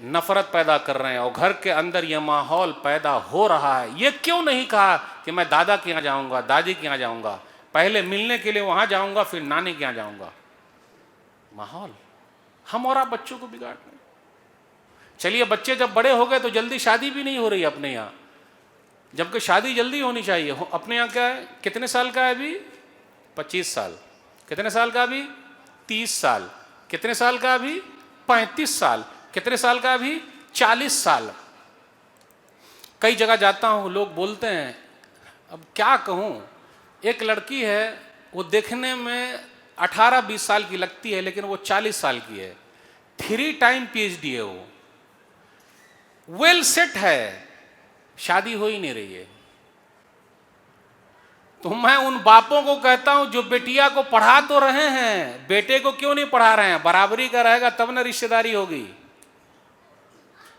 नफरत पैदा कर रहे हैं और घर के अंदर यह माहौल पैदा हो रहा है। ये क्यों नहीं कहा कि मैं दादा के यहाँ जाऊंगा, दादी के यहाँ जाऊंगा, पहले मिलने के लिए वहां जाऊंगा, फिर नानी के यहाँ जाऊंगा? माहौल हम और आप बच्चों को बिगाड़ रहे हैं। चलिए बच्चे जब बड़े हो गए तो जल्दी शादी भी नहीं हो रही अपने यहाँ, जबकि शादी जल्दी होनी चाहिए। अपने यहाँ क्या है, कितने साल का है अभी? 25 साल। कितने साल का अभी? 30 साल। कितने साल का अभी? 35 साल। कितने साल का अभी? 40 साल। कई जगह जाता हूँ, लोग बोलते हैं, अब क्या कहूँ, एक लड़की है, वो देखने में 18-20 साल की लगती है, लेकिन वो 40 साल की है, 3 टाइम PhD है, वो वेल सेट है, शादी हो ही नहीं रही है। तो मैं उन बापों को कहता हूं जो बेटिया को पढ़ा तो रहे हैं, बेटे को क्यों नहीं पढ़ा रहे हैं? बराबरी का रहेगा तब ना रिश्तेदारी होगी।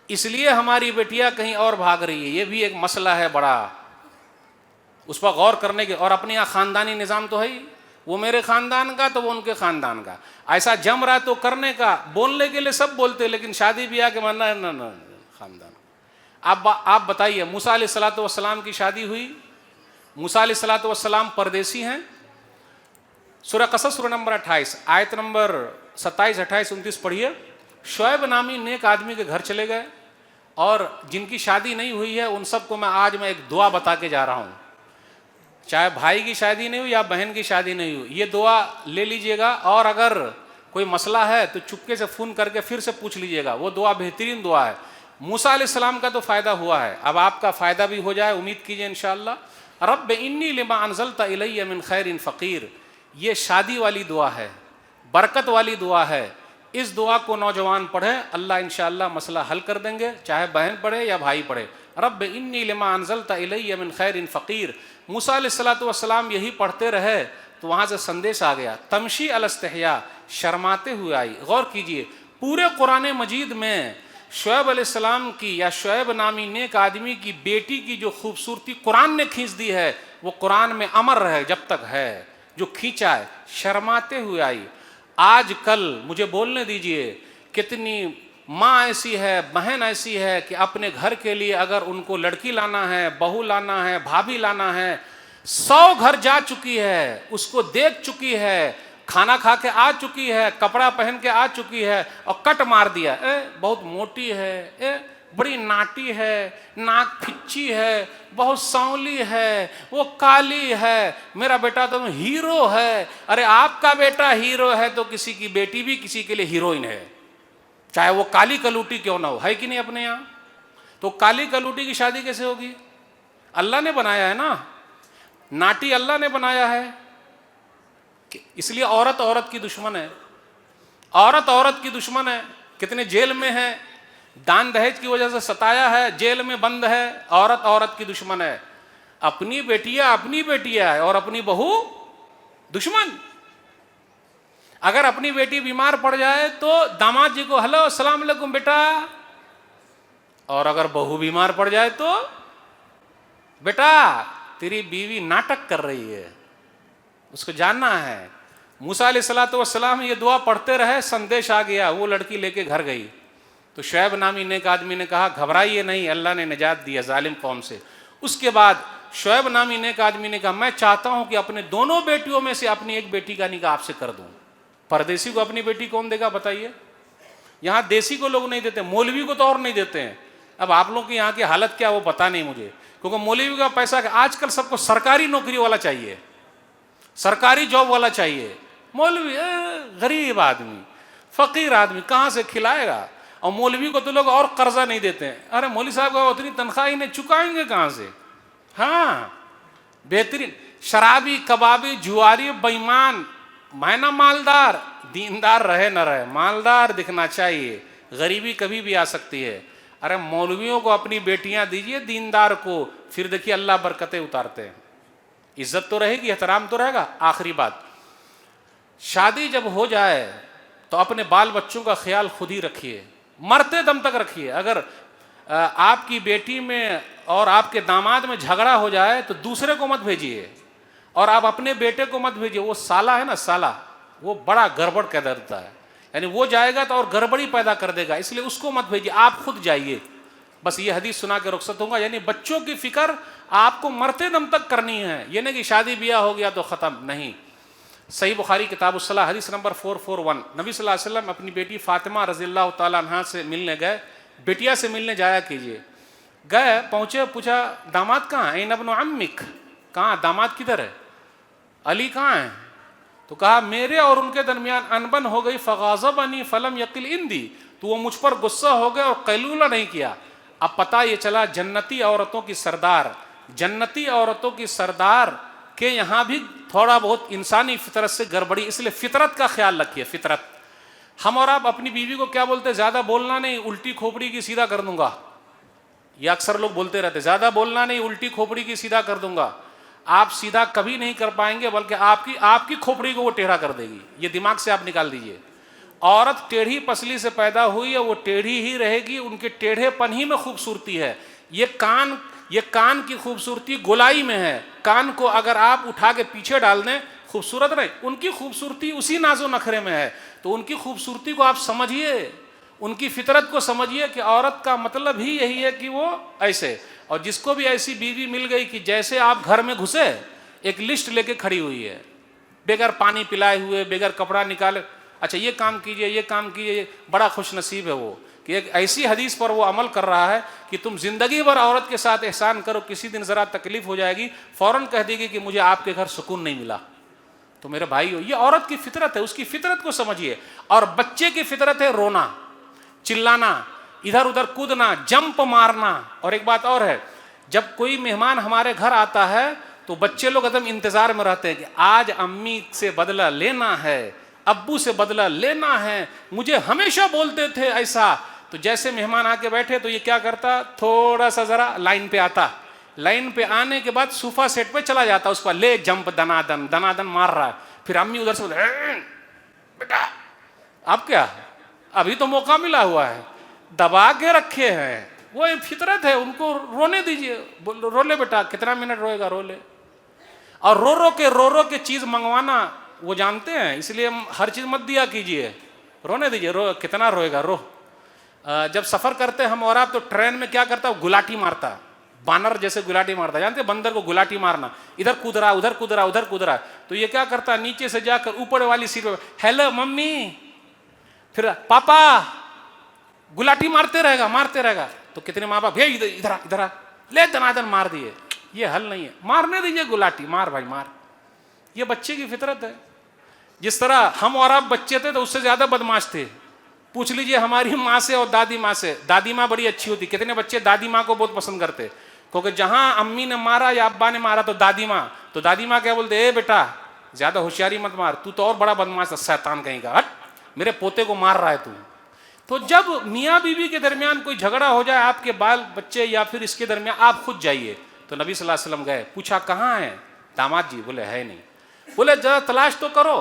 इसलिए हमारी बेटियां कहीं और भाग रही है, ये भी एक मसला है बड़ा, उस पर गौर करने के। और अपने यहाँ खानदानी निज़ाम तो है ही, वो मेरे खानदान का तो वो उनके खानदान का, ऐसा जम रहा है तो करने का, बोलने के लिए सब बोलते, लेकिन शादी ब्याह के मानना है ना खानदान। आप बताइए, मूसा अलैहिस्सलाम की शादी हुई, मूसा अलैहिस्सलाम परदेसी हैं। सूरह कसस सूरह नंबर 28 आयत नंबर 27, 28, 29 पढ़िए। शुएब नामी नेक आदमी के घर चले गए, और जिनकी शादी नहीं हुई है उन सबको मैं एक दुआ बता के जा रहा हूँ। चाहे भाई की शादी नहीं हुई या बहन की शादी नहीं हुई, ये दुआ ले लीजिएगा, और अगर कोई मसला है तो चुपके से फ़ोन करके फिर से पूछ लीजिएगा, वो दुआ बेहतरीन दुआ है। मूसा अलैहिस्सलाम का तो फ़ायदा हुआ है, अब आपका फ़ायदा भी हो जाए, उम्मीद कीजिए इंशाअल्लाह। रब्ब इन्नी लिमा अनज़लता इलैया मिन खैरिन फ़कीर, ये शादी वाली दुआ है, बरकत वाली दुआ है। इस दुआ को नौजवान पढ़ें, अल्लाह इंशाअल्लाह मसला हल कर देंगे, चाहे बहन पढ़े या भाई पढ़े। रब्ब इन्नी लिमा अनज़लता इलैया मिन खैरिन फ़कीर। मूसा अलैहिस्सलाम यही पढ़ते रहे तो वहाँ से संदेश आ गया, तमशी अलस्तहया, शर्माते हुए आई। गौर कीजिए, पूरे कुरान मजीद में शुएब अलैहिस्सलाम की या शुएब नामी नेक आदमी की बेटी की जो खूबसूरती कुरान ने खींच दी है, वो कुरान में अमर रहे जब तक है, जो खींचा है, शर्माते हुए आई। आज कल मुझे बोलने दीजिए, कितनी माँ ऐसी है, बहन ऐसी है कि अपने घर के लिए अगर उनको लड़की लाना है, बहू लाना है, भाभी लाना है, 100 घर जा चुकी है, उसको देख चुकी है, खाना खा के आ चुकी है, कपड़ा पहन के आ चुकी है, और कट मार दिया, बहुत मोटी है, बड़ी नाटी है, नाक फिच्ची है, बहुत सांवली है, वो काली है, मेरा बेटा तो हीरो है। अरे आपका बेटा हीरो है तो किसी की बेटी भी किसी के लिए हीरोइन है, चाहे वो काली कलूटी क्यों ना हो, है कि नहीं अपने यहाँ? तो काली कलूटी की शादी कैसे होगी? अल्लाह ने बनाया है ना, नाटी अल्लाह ने बनाया है, इसलिए औरत औरत की दुश्मन है, औरत औरत की दुश्मन है। कितने जेल में है, दान दहेज की वजह से सताया है, जेल में बंद है, औरत औरत की दुश्मन है। अपनी बेटियां है और अपनी बहू दुश्मन। अगर अपनी बेटी बीमार पड़ जाए तो दामाद जी को हेलो अस्सलाम वालेकुम बेटा, और अगर बहू बीमार पड़ जाए तो बेटा तेरी बीवी नाटक कर रही है, उसको जानना है। मूसा अलैहिस्सलाम ये दुआ पढ़ते रहे, संदेश आ गया, वो लड़की लेके घर गई। तो शुएब नामी नेक आदमी ने कहा घबराइए नहीं, अल्लाह ने निजात दिया जालिम कौम से। उसके बाद शुएब नामी नेक आदमी ने कहा मैं चाहता हूं कि अपने दोनों बेटियों में से अपनी एक बेटी का निकाह आपसे कर दूं। परदेसी को अपनी बेटी कौन देगा बताइए? यहाँ देसी को लोग नहीं देते, मौलवी को तो और नहीं देते हैं। अब आप लोग की यहाँ की हालत क्या वो पता नहीं मुझे, क्योंकि मौलवी का पैसा आजकल सबको सरकारी नौकरी वाला चाहिए, सरकारी जॉब वाला चाहिए। मौलवी गरीब आदमी, फकीर आदमी कहाँ से खिलाएगा? और मौलवी को तो लोग और कर्जा नहीं देते हैं। अरे मौलवी साहब को उतनी तनख्वाह इन्हें चुकाएंगे कहाँ से? हाँ, बेहतरीन शराबी, कबाबी, जुआरी, बेईमान, मैना मालदार, दीनदार रहे न रहे, मालदार दिखना चाहिए। गरीबी कभी भी आ सकती है। अरे मौलवियों को अपनी बेटियां दीजिए दीनदार को, फिर देखिए अल्लाह बरकतें उतारते हैं। इज्जत तो रहेगी, एहतराम तो रहेगा। आखिरी बात, शादी जब हो जाए तो अपने बाल बच्चों का ख्याल खुद ही रखिए, मरते दम तक रखिए। अगर आपकी बेटी में और आपके दामाद में झगड़ा हो जाए तो दूसरे को मत भेजिए, और आप अपने बेटे को मत भेजिए। वो साला है ना, साला, वो बड़ा गड़बड़ कर देता है, यानी वो जाएगा तो और गड़बड़ी पैदा कर देगा, इसलिए उसको मत भेजिए, आप खुद जाइए। बस ये हदीस सुना के रुखसत होगा। यानी बच्चों की फिक्र आपको मरते दम तक करनी है, ये नहीं कि शादी ब्याह हो गया तो ख़त्म, नहीं। सही बुखारी किताबुस्सलाह हदीस नंबर 441, नबी सल्लल्लाहु अलैहि वसल्लम अपनी बेटी फातिमा रज़ियल्लाहु ताला अन्हा से मिलने गए। बेटिया से मिलने जाया कीजिए। गए, पहुँचे, पूछा दामाद कहाँ है? इब्न अम्मिक, कहाँ दामाद किधर है? अली कहाँ है? तो कहा मेरे और उनके दरमियान अनबन हो गई, फ़ग़ाज़बनी फ़लम यक़िल इंदी, तो वो मुझ पर गुस्सा हो गया और कैलूला नहीं किया। अब पता ये चला जन्नती औरतों की सरदार, जन्नती औरतों की सरदार के यहाँ भी थोड़ा बहुत इंसानी फितरत से गड़बड़ी, इसलिए फितरत का ख्याल रखिए। फितरत, हम और आप अपनी बीवी को क्या बोलते हैं? ज़्यादा बोलना नहीं, उल्टी खोपड़ी की सीधा कर दूंगा। ये अक्सर लोग बोलते रहते, ज़्यादा बोलना नहीं, उल्टी खोपड़ी की सीधा कर दूंगा। आप सीधा कभी नहीं कर पाएंगे, बल्कि आपकी खोपड़ी को वो टेढ़ा कर देगी। ये दिमाग से आप निकाल दीजिए। औरत टेढ़ी पसली से पैदा हुई है, वो टेढ़ी ही रहेगी, उनके टेढ़ेपन ही में खूबसूरती है। ये कान की खूबसूरती गोलाई में है। कान को अगर आप उठा के पीछे डाल दें, खूबसूरत नहीं, उनकी खूबसूरती उसी नाजो नखरे में है। तो उनकी खूबसूरती को आप समझिए, उनकी फितरत को समझिए कि औरत का मतलब ही यही है कि वो ऐसे। और जिसको भी ऐसी बीवी मिल गई कि जैसे आप घर में घुसे एक लिस्ट लेके खड़ी हुई है, बेगर पानी पिलाए हुए, बेगर कपड़ा निकाले, अच्छा ये काम कीजिए, ये काम कीजिए, बड़ा खुश नसीब है वो कि एक ऐसी हदीस पर वो अमल कर रहा है कि तुम जिंदगी भर औरत के साथ एहसान करो, किसी दिन ज़रा तकलीफ हो जाएगी, फ़ौरन कह देगी कि मुझे आपके घर सुकून नहीं मिला। तो मेरे भाई हो, ये औरत की फितरत है, उसकी फितरत को समझिए। और बच्चे की फितरत है रोना, चिल्लाना, इधर उधर कूदना, जंप मारना। और एक बात और है, जब कोई मेहमान हमारे घर आता है तो बच्चे लोग एकदम इंतजार में रहते हैं कि आज अम्मी से बदला लेना है, अब्बू से बदला लेना है, मुझे हमेशा बोलते थे ऐसा। तो जैसे मेहमान आके बैठे तो ये क्या करता, थोड़ा सा जरा लाइन पे आता, लाइन पे आने के बाद सोफा सेट पे चला जाता, उस पर ले जंप दनादन दनादन मार रहा है। फिर अम्मी उधर से बेटा अब क्या, अभी तो मौका मिला हुआ है, दबा के रखे हैं। वो फितरत है, उनको रोने दीजिए, रो ले बेटा, कितना मिनट रोएगा, रो ले। और रो रो के चीज मंगवाना वो जानते हैं, इसलिए हर चीज मत दिया कीजिए, रोने दीजिए, रो कितना रोएगा, रो। जब सफर करते हम और आप तो ट्रेन में क्या करता, गुलाटी मारता, बानर जैसे गुलाटी मारता, जानते बंदर को गुलाटी मारना, इधर कूद रहा उधर कूद रहा उधर कूद रहा। तो ये क्या करता, नीचे से जाकर ऊपर वाली सीट पे हेलो मम्मी, फिर पापा, गुलाटी मारते रहेगा। तो कितने माँ बाप इधर इधर ले दनादन मार दिए। ये हल नहीं है, मारने दीजिए गुलाटी, मार भाई मार। ये बच्चे की फितरत है। जिस तरह हम और आप बच्चे थे तो उससे ज्यादा बदमाश थे। पूछ लीजिए हमारी माँ से और दादी माँ से, दादी माँ बड़ी अच्छी होती, कितने बच्चे दादी माँ को बहुत पसंद करते, क्योंकि जहां अम्मी ने मारा या अब्बा ने मारा तो दादी माँ क्या बोलते, ए बेटा ज्यादा होशियारी मत मार, तू तो और बड़ा बदमाश है, शैतान कहीं का, हट, मेरे पोते को मार रहा है तू। तो जब मियाँ बीवी के दरमियान कोई झगड़ा हो जाए, आपके बाल बच्चे या फिर इसके दरमियान, आप खुद जाइए। तो नबी सल्लल्लाहु अलैहि वसल्लम गए, पूछा कहाँ है दामाद जी, बोले है नहीं। बोले जरा तलाश तो करो।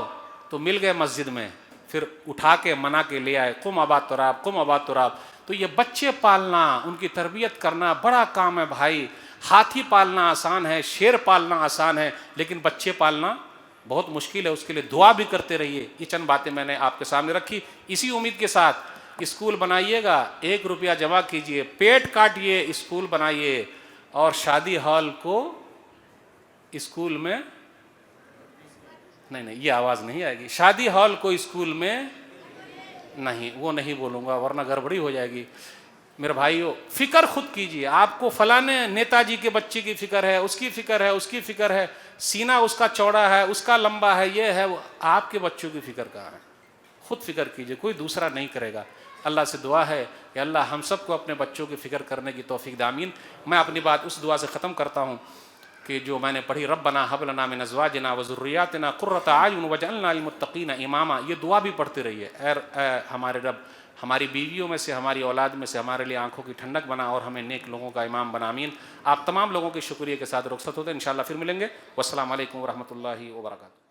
तो मिल गए मस्जिद में, फिर उठा के मना के ले आए, कुम अबाद तुराब, कुम अबाद तुराब। तो ये बच्चे पालना, उनकी तरबियत करना बड़ा काम है भाई। हाथी पालना आसान है, शेर पालना आसान है, लेकिन बच्चे पालना बहुत मुश्किल है। उसके लिए दुआ भी करते रहिए। ये चंद बातें मैंने आपके सामने रखी, इसी उम्मीद के साथ स्कूल बनाइएगा, 1 रुपया जमा कीजिए, पेट काटिए, स्कूल बनाइए, और शादी हॉल को स्कूल में नहीं, ये आवाज नहीं आएगी, शादी हॉल को स्कूल में नहीं, वो नहीं बोलूँगा वरना गड़बड़ी हो जाएगी। मेरे भाइयों, फ़िक्र खुद कीजिए। आपको फलाने नेताजी के बच्चे की फ़िक्र है, उसकी फ़िक्र है, उसकी फ़िक्र है, सीना उसका चौड़ा है, उसका लंबा है, ये है वो। आपके बच्चों की फ़िक्र कहाँ है? खुद फ़िक्र कीजिए, कोई दूसरा नहीं करेगा। अल्लाह से दुआ है कि अल्लाह हम सबको अपने बच्चों की फ़िक्र करने की तौफ़ीक दे, आमीन। मैं अपनी बात उस दुआ से ख़त्म करता हूँ कि जो मैंने पढ़ी, रब्बना हब लना मिन अज़वाजिना व ज़ुर्रियातिना क़ुर्रता अयुन वजअलना लिलमुत्तक़ीना इमामा। ये दुआ भी पढ़ते रहिए, ऐ हमारे रब, हमारी बीवियों में से, हमारी औलाद में से हमारे लिए आंखों की ठंडक बना और हमें नेक लोगों का इमाम बना, आमीन। आप तमाम लोगों के शुक्रिया के साथ रुखसत होते हैं, इंशाअल्लाह फिर मिलेंगे। वस्सलामु अलैकुम व रहमतुल्लाहि व बरकातुहू।